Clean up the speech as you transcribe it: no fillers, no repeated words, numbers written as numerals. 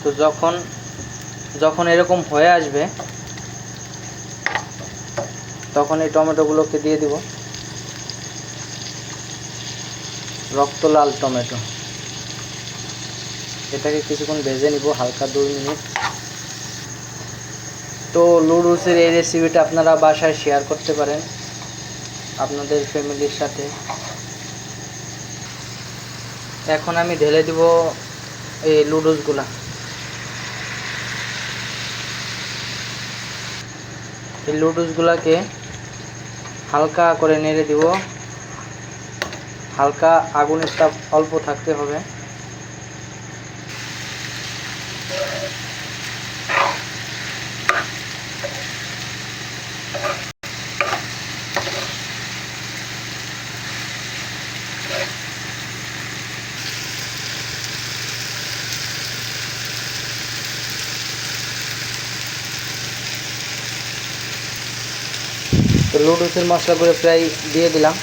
তো যখন যখন এরকম হয়ে আসবে তখন এই টমেটোগুলোকে দিয়ে দিব, রক্ত লাল টমেটো। এটাকে কিছুক্ষণ ভেজে নিব, হালকা 2 মিনিট। তো নুডলসের এই রেসিপিটা আপনারা বাসায় শেয়ার করতে পারেন আপনাদের ফ্যামিলির সাথে। এখন আমি ঢেলে দিব এই নুডলসগুলা। এই নুডলসগুলাকে হালকা করে নেড়ে দিব, হালকা আগুনের তাপ অল্প থাকতে হবে। তো নুডলসের মশলাগুলো প্রায় দিয়ে দিলাম।